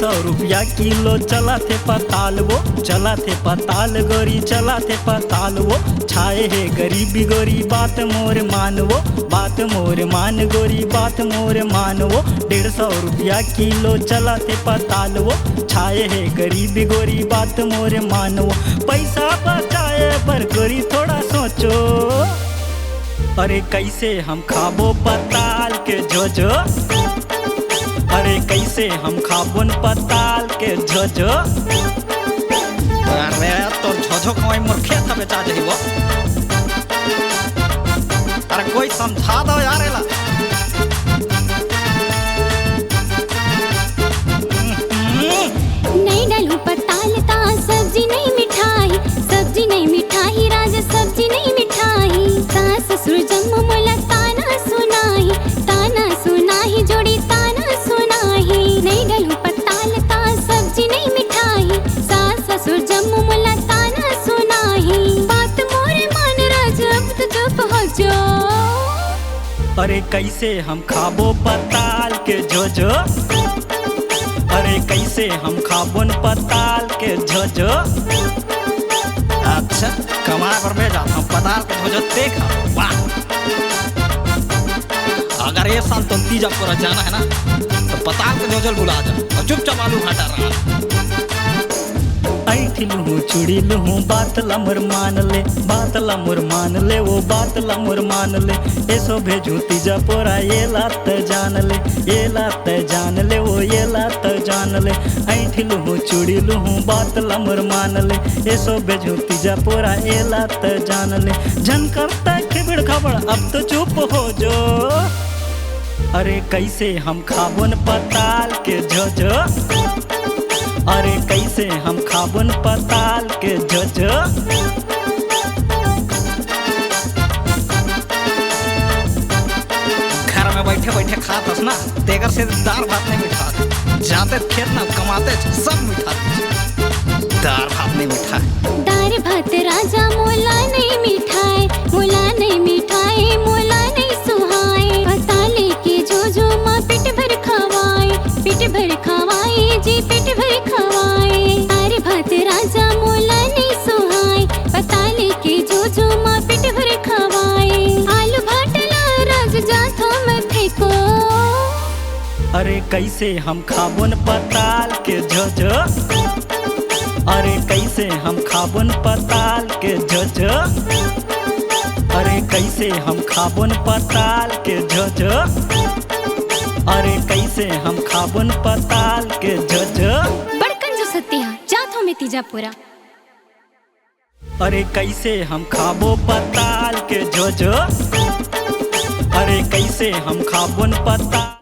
150 kilo चला थे पताल वो, चला थे पताल गोरी, चला थे पताल वो। छाए है गरीबी गोरी, बात मोर मान वो, बात मोर मान गोरी, बात मोर मान वो। 150 किलो चला थे पताल वो, छाए है गरीबी गोरी, बात मोर मान वो। पैसा बचाए पर गोरी थोड़ा सोचो, अरे कैसे हम खाबो पताल के जोजो, अरे कैसे हम खाबुन पताल के जोजो। अरे तो झोझो कमाई मोर खेत में बेचा जाही वो। अरे कोई समझा दो यार एला। नहीं डालू पताल ता सब्जी नहीं मिठाई, सब्जी नहीं मिठाई राजा सब्जी नहीं मिठाई। सास ससुर जम्मू मोला ताना सुनाही, ताना सुनाही जोड़ी ताना सुनाही। नहीं डालू पताल ता सब्जी नहीं मिठाई, सास ससुर जम्मू मोला ताना सुनाही। बात मोरे मान राजा अब तो चुप हो जो, अरे कैसे हम खाबो पताल के जोजो, अरे कैसे हम खाबुन पताल के जोजो। अच्छा कमाए पर भेजा हम पताल के झोझो देखा। वाह, अगर ये साल तुम तीजापुर जाना है ना तो पताल के झोझो बुला जा और चुपचाप आलू घाटा रहा। ऐठी लूँ चुड़ी लूँ बात लमुर मान ले, बात लमुर मान ले वो, बात लमुर मान ले। ऐसो भेजू तीजापुरा ये लात जान ले, ये लात जान ले वो, ये लात जान ले। ऐठी लूँ चुड़ी लूँ बात लमुर मान ले, ऐसो भेजू तीजापुरा ये लात जान ले। झन करता खिबड़ खबड़ अब तो चुप हो जो, अरे कैसे हम खाबुन पताल के जोजो, अरे कैसे हम खाबुन पताल के जोजो। घर में बैठे बैठे खात ना तेगर से दाल भात नहीं मिठा, जाते खेत ना कमाते सब मिठा, दाल भात नहीं मिठा। दार भात राजा मोला नहीं मिठाई, मोला नहीं मिठाई, मोला नहीं सुहाए। पताले के जोजो माँ पेट भर खवाए, पेट भर खवाए जी पेट भर खवाए। दार भात राजा मोला नहीं सुहाए, पताले के जोजो माँ पेट भर खवाए। आलू भाटला राज जाथो में फेंको, अरे कैसे हम खाबुन पताल के जोजो, अरे कैसे हम खाबुन पताल के जोजो, अरे कैसे हम खाबुन पताल के जोजो, अरे कैसे हम खाबुन पताल के जोजो। बड़कन जो सत्या जाथो में तीजापुरा, अरे कैसे हम खाबो पताल के जोजो, अरे कैसे हम खाबुन पताल।